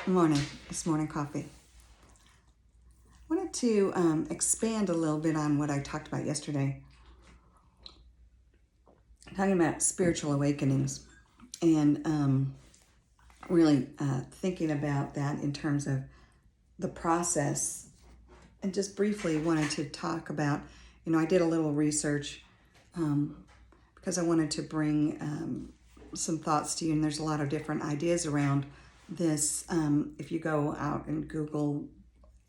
Morning. It's morning coffee. I wanted to expand a little bit on what I talked about yesterday, talking about spiritual awakenings and really thinking about that in terms of the process. And just briefly wanted to talk about, I did a little research because I wanted to bring some thoughts to you, and there's a lot of different ideas around this. If you go out and Google,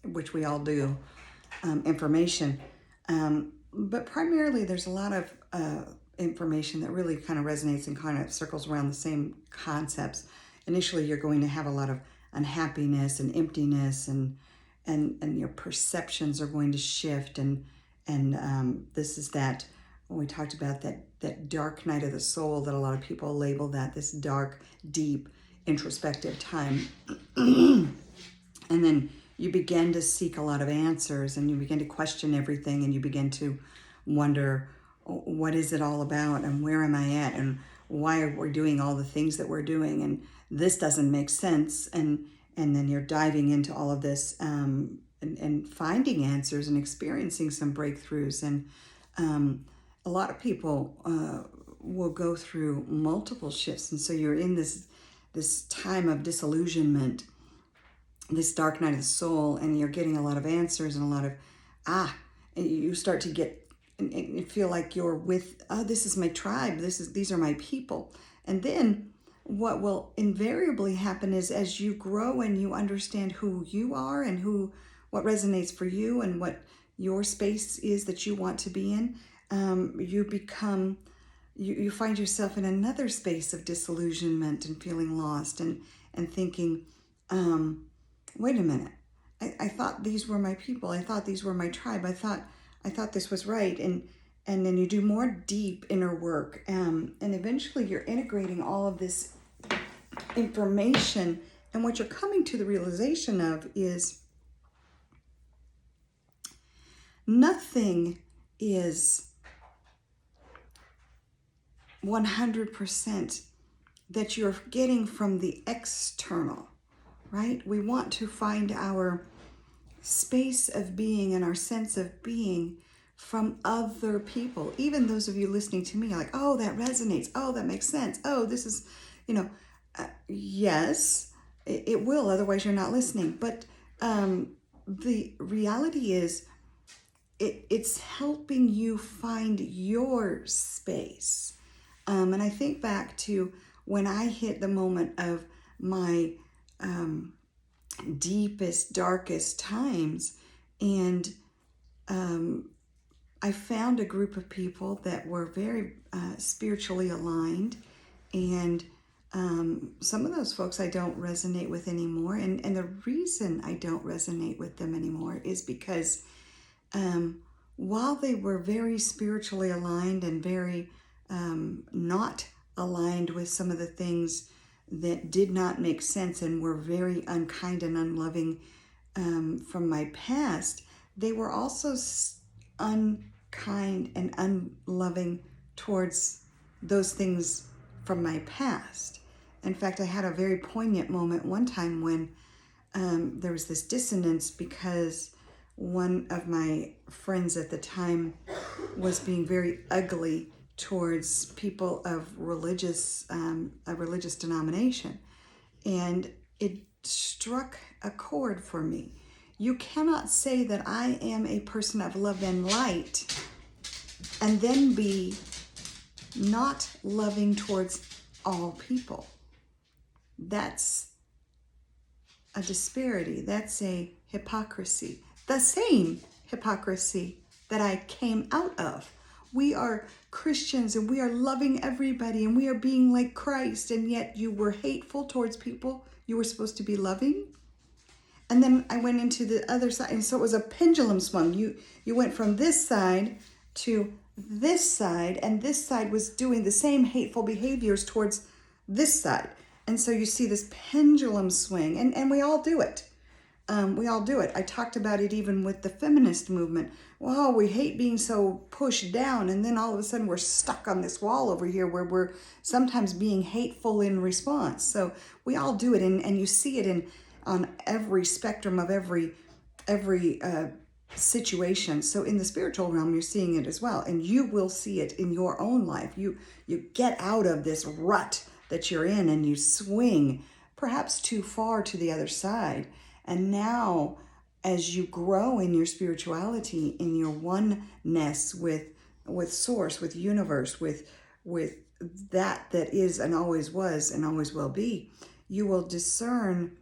which we all do, information. But primarily, there's a lot of information that really kind of resonates and kind of circles around the same concepts. Initially, you're going to have a lot of unhappiness and emptiness, and your perceptions are going to shift. And this is that when we talked about that dark night of the soul that a lot of people label that, this dark, deep, introspective time. And then you begin to seek a lot of answers, and you begin to question everything, and you begin to wonder, what is it all about, and where am I at, and why are we doing all the things that we're doing, and this doesn't make sense. And then you're diving into all of this and finding answers and experiencing some breakthroughs. And a lot of people will go through multiple shifts, and so you're in this time of disillusionment, this dark night of the soul, and you're getting a lot of answers and a lot of and you start to get and feel like you're with, this is my tribe, these are my people. And then what will invariably happen is, as you grow and you understand who you are and what resonates for you and what your space is that you want to be in, you find yourself in another space of disillusionment and feeling lost and thinking, wait a minute, I thought these were my people. I thought these were my tribe. I thought this was right. And then you do more deep inner work. And eventually you're integrating all of this information. And what you're coming to the realization of is nothing is 100% that you're getting from the external, right? We want to find our space of being and our sense of being from other people. Even those of you listening to me are like, oh, that resonates. Oh, that makes sense. Oh, this is, yes, it will. Otherwise, you're not listening. But the reality is, it's helping you find your space. And I think back to when I hit the moment of my deepest, darkest times, and I found a group of people that were very spiritually aligned, and some of those folks I don't resonate with anymore. And the reason I don't resonate with them anymore is because while they were very spiritually aligned and very not aligned with some of the things that did not make sense and were very unkind and unloving from my past, they were also unkind and unloving towards those things from my past. In fact, I had a very poignant moment one time when there was this dissonance because one of my friends at the time was being very ugly towards people of a religious denomination, and it struck a chord for me. You cannot say that I am a person of love and light and then be not loving towards all people. That's a disparity. That's a hypocrisy. The same hypocrisy that I came out of. We are Christians and we are loving everybody and we are being like Christ, and yet you were hateful towards people you were supposed to be loving. And then I went into the other side, and so it was a pendulum swung. You went from this side to this side, and this side was doing the same hateful behaviors towards this side. And so you see this pendulum swing, and we all do it. We all do it. I talked about it even with the feminist movement. Well, we hate being so pushed down, and then all of a sudden we're stuck on this wall over here where we're sometimes being hateful in response. So we all do it, and you see it on every spectrum of every situation. So in the spiritual realm, you're seeing it as well, and you will see it in your own life. You get out of this rut that you're in, and you swing perhaps too far to the other side. And now, as you grow in your spirituality, in your oneness with source, with universe, with that is and always was and always will be, you will discern,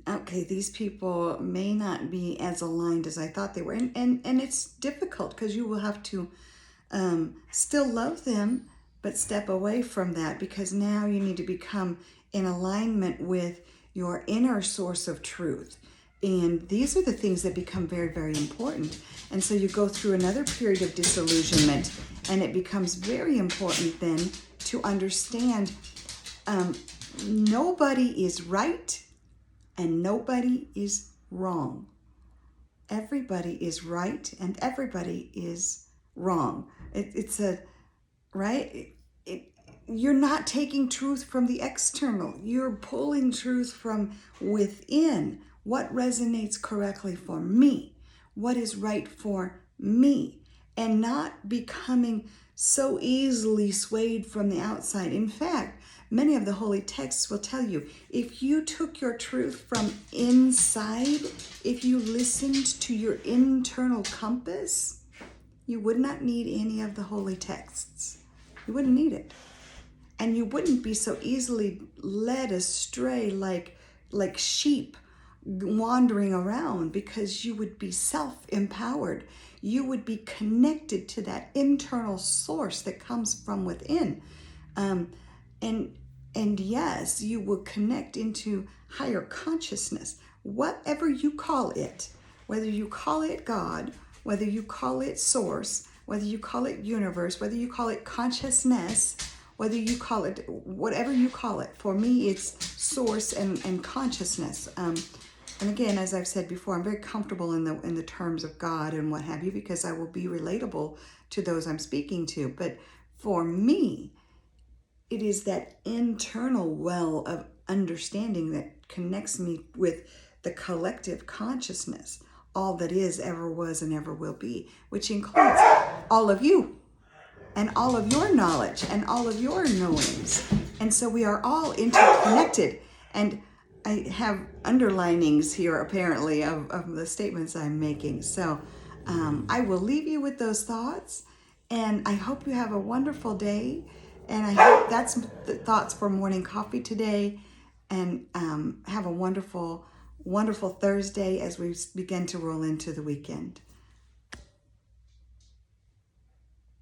okay, these people may not be as aligned as I thought they were. And it's difficult because you will have to still love them, but step away from that, because now you need to become in alignment with your inner source of truth. And these are the things that become very, very important. And so you go through another period of disillusionment, and it becomes very important then to understand nobody is right and nobody is wrong. Everybody is right and everybody is wrong. You're not taking truth from the external. You're pulling truth from within. What resonates correctly for me? What is right for me? And not becoming so easily swayed from the outside. In fact, many of the holy texts will tell you, if you took your truth from inside, if you listened to your internal compass, you would not need any of the holy texts. You wouldn't need it. And you wouldn't be so easily led astray like sheep wandering around, because you would be self-empowered. You would be connected to that internal source that comes from within. And yes, you will connect into higher consciousness, whatever you call it, whether you call it God, whether you call it source, whether you call it universe, whether you call it consciousness, whether you call it whatever you call it. For me, it's source and consciousness. And again, as I've said before, I'm very comfortable in the terms of God and what have you, because I will be relatable to those I'm speaking to. But for me, it is that internal well of understanding that connects me with the collective consciousness, all that is, ever was, and ever will be, which includes all of you and all of your knowledge and all of your knowings. And so we are all interconnected. And I have underlinings here, apparently, of the statements I'm making. So I will leave you with those thoughts, and I hope you have a wonderful day. And I hope that's the thoughts for morning coffee today. And have a wonderful, wonderful Thursday as we begin to roll into the weekend.